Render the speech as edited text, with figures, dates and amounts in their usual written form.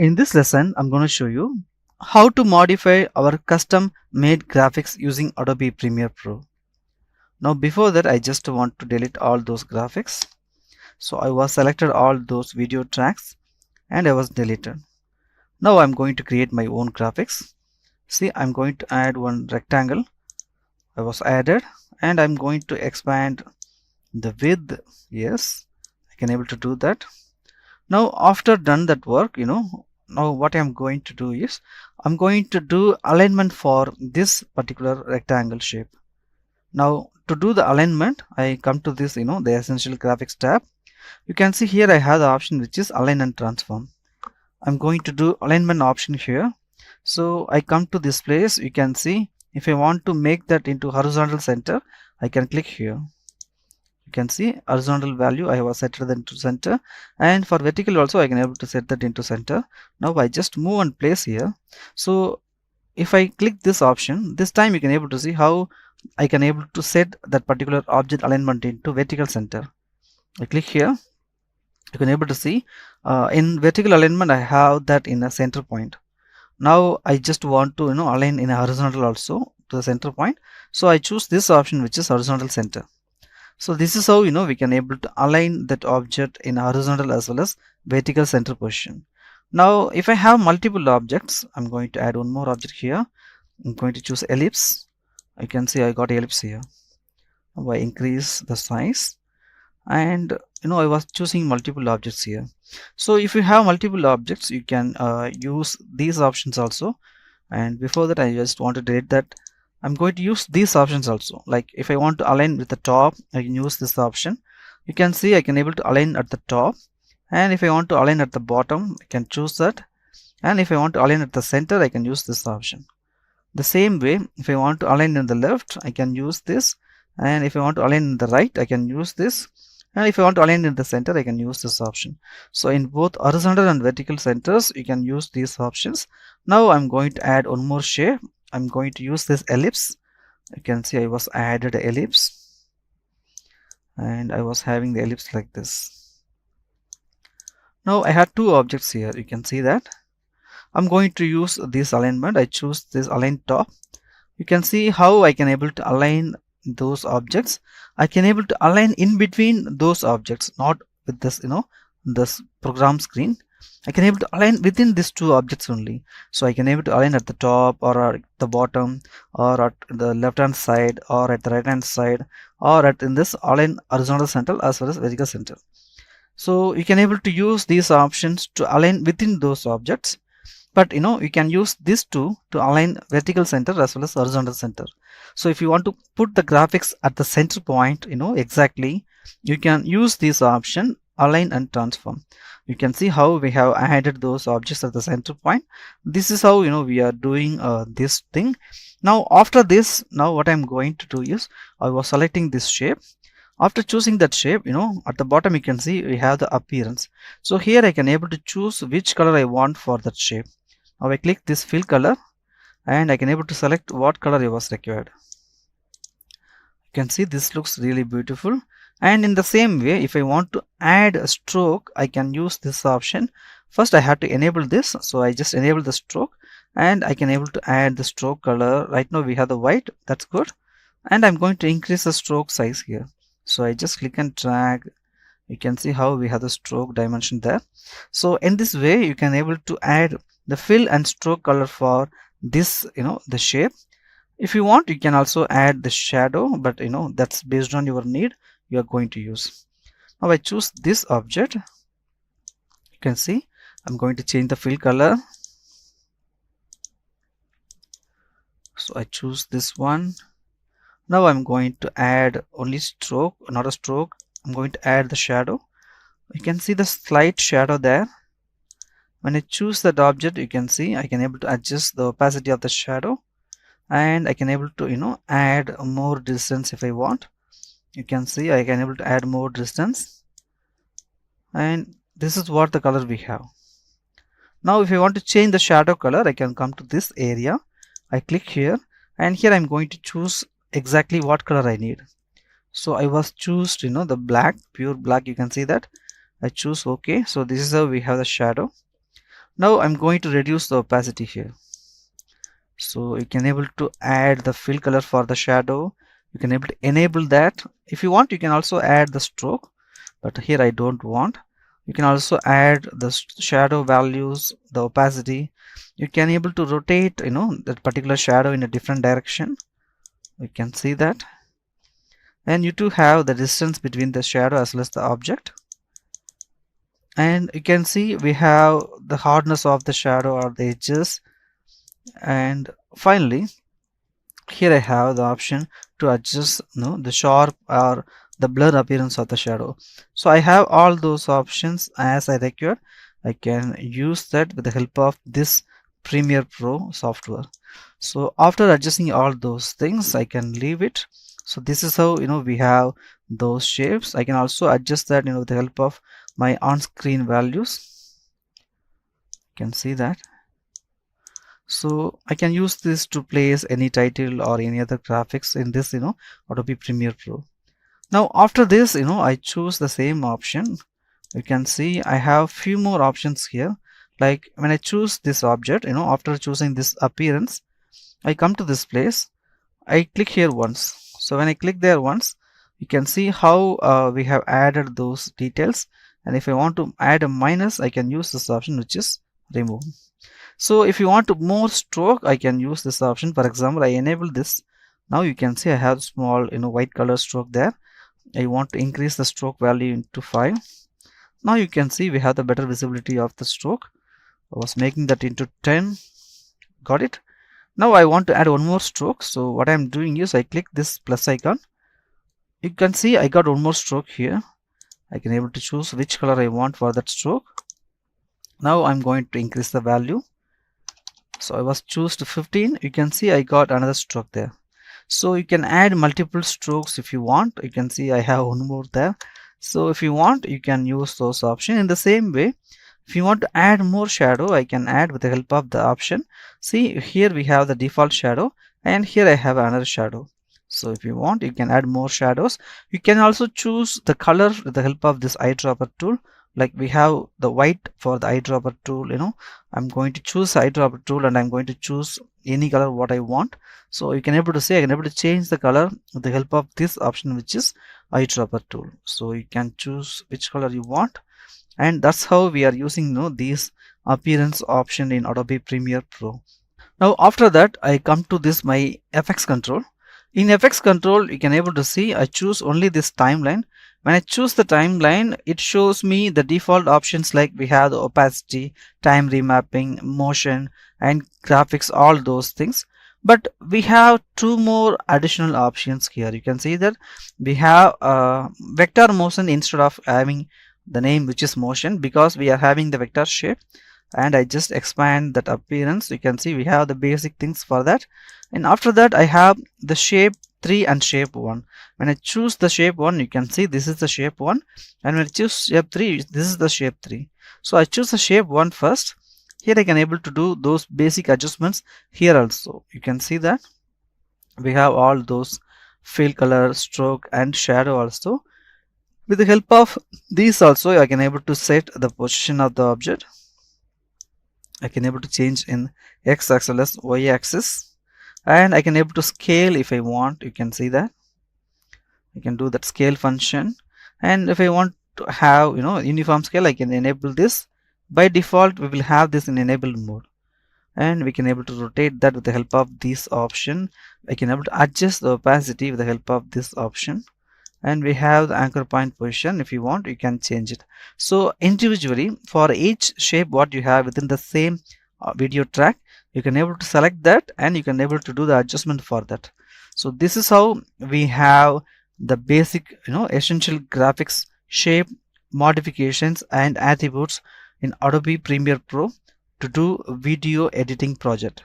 In this lesson, I'm going to show you how to modify our custom made graphics using Adobe Premiere Pro. Now before that, I just want to delete all those graphics. So I was selected all those video tracks and I was deleted. Now I'm going to create my own graphics. See, I'm going to add one rectangle. I was added and I'm going to expand the width. Yes, I can able to do that. Now after done that work, now what I'm going to do is I'm going to do alignment for this particular rectangle shape. Now to do the alignment, I come to this, the essential graphics tab. You can see here I have the option which is align and transform. I'm going to do alignment option here. So I come to this place. You can see if I want to make that into horizontal center, I can click here. You can see horizontal value I have set that into center, and for vertical also I can able to set that into center. Now I just move and place here. So if I click this option, this time you can able to see how I can able to set that particular object alignment into vertical center. I click here. You can able to see in vertical alignment I have that in a center point. Now I just want to align in a horizontal also to the center point. So I choose this option which is horizontal center. So this is how we can able to align that object in horizontal as well as vertical center position. Now if I have multiple objects, I'm going to add one more object here. I'm going to choose ellipse. You can see I got ellipse here. Now I increase the size, and I was choosing multiple objects here. So if you have multiple objects, you can use these options also. And before that, I just want to delete that. I'm going to use these options also. Like if I want to align with the top, I can use this option. You can see I can able to align at the top, and if I want to align at the bottom, I can choose that. And if I want to align at the center, I can use this option. The same way, if I want to align in the left, I can use this, and if I want to align in the right, I can use this, and if I want to align in the center, I can use this option. So in both horizontal and vertical centers, you can use these options. Now I'm going to add one more shape. I'm going to use this ellipse. You can see I was added an ellipse, and I was having the ellipse like this. Now I had two objects here. You can see that. I'm going to use this alignment. I choose this align top. You can see how I can able to align those objects. I can able to align in between those objects, not with this this program screen. I can able to align within these two objects only. So I can able to align at the top or at the bottom or at the left hand side or at the right hand side or at in this align horizontal center as well as vertical center. So you can able to use these options to align within those objects. But you can use these two to align vertical center as well as horizontal center. So if you want to put the graphics at the center point, exactly, you can use this option align and transform. You can see how we have added those objects at the center point. This is how we are doing this thing. Now after this, now what I'm going to do is I was selecting this shape. After choosing that shape, at the bottom you can see we have the appearance. So here I can able to choose which color I want for that shape. Now I click this fill color and I can able to select what color it was required. You can see this looks really beautiful. And in the same way, if I want to add a stroke, I can use this option. First I have to enable this, so I just enable the stroke and I can able to add the stroke color. Right now we have the white, that's good. And I'm going to increase the stroke size here. So I just click and drag. You can see how we have the stroke dimension there. So in this way you can able to add the fill and stroke color for this the shape. If you want, you can also add the shadow, but that's based on your need you are going to use. Now I choose this object. You can see I'm going to change the fill color. So I choose this one. Now I'm going to add only stroke, not a stroke. I'm going to add the shadow. You can see the slight shadow there. When I choose that object, you can see I can able to adjust the opacity of the shadow, and I can able to add more distance if I want. You can see I can able to add more distance, and this is what the color we have. Now if I want to change the shadow color, I can come to this area. I click here, and here I'm going to choose exactly what color I need. So I was choose the black, pure black. You can see that I choose OK. So this is how we have the shadow. Now I'm going to reduce the opacity here. So you can able to add the fill color for the shadow. You can able to enable that. If you want, you can also add the stroke, but here I don't want. You can also add the shadow values, the opacity. You can able to rotate, that particular shadow in a different direction. You can see that. And you too have the distance between the shadow as well as the object. And you can see we have the hardness of the shadow or the edges. And finally, here I have the option to adjust the sharp or the blur appearance of the shadow. So I have all those options as I require. I can use that with the help of this Premiere Pro software. So after adjusting all those things, I can leave it. So this is how we have those shapes. I can also adjust that with the help of my on-screen values. You can see that. So I can use this to place any title or any other graphics in this Adobe Premiere Pro. Now after this I choose the same option. You can see I have few more options here. Like when I choose this object, after choosing this appearance, I come to this place, I click here once. So when I click there once, you can see how we have added those details. And if I want to add a minus, I can use this option, which is remove. So if you want to more stroke, I can use this option. For example, I enable this. Now you can see I have small white color stroke there. I want to increase the stroke value into 5. Now you can see we have the better visibility of the stroke. I was making that into 10. Got it? Now I want to add one more stroke. So what I'm doing is I click this plus icon. You can see I got one more stroke here. I can able to choose which color I want for that stroke. Now I'm going to increase the value. So I was choose to 15. You can see I got another stroke there. So you can add multiple strokes if you want. You can see I have one more there. So if you want, you can use those options. In the same way, if you want to add more shadow, I can add with the help of the option. See, here we have the default shadow, and here I have another shadow. So if you want, you can add more shadows. You can also choose the color with the help of this eyedropper tool. Like we have the white for the eyedropper tool. I'm going to choose eyedropper tool, and I'm going to choose any color what I want. So you can able to say I can able to change the color with the help of this option, which is eyedropper tool. So you can choose which color you want, and that's how we are using these appearance option in Adobe Premiere Pro. Now after that, I come to this my FX control. In FX control, you can able to see I choose only this timeline. When I choose the timeline, it shows me the default options, like we have the opacity, time remapping, motion, and graphics, all those things. But we have two more additional options here. You can see that we have vector motion instead of having the name which is motion, because we are having the vector shape. And I just expand that appearance. You can see we have the basic things for that. And after that, I have the shape 3 and shape 1. When I choose the shape 1, you can see this is the shape 1, and when I choose shape 3, this is the shape 3. So I choose the shape 1 first. Here I can able to do those basic adjustments. Here also you can see that we have all those fill color, stroke, and shadow also. With the help of these also, I can able to set the position of the object. I can able to change in X as well as Y axis, and I can able to scale if I want. You can see that I can do that scale function. And if I want to have uniform scale, I can enable this. By default, we will have this in enabled mode, and we can able to rotate that with the help of this option. I can able to adjust the opacity with the help of this option. And we have the anchor point position. If you want, you can change it. So individually, for each shape what you have within the same video track, you can able to select that, and you can able to do the adjustment for that. So this is how we have the basic essential graphics, shape modifications, and attributes in Adobe Premiere Pro to do video editing project.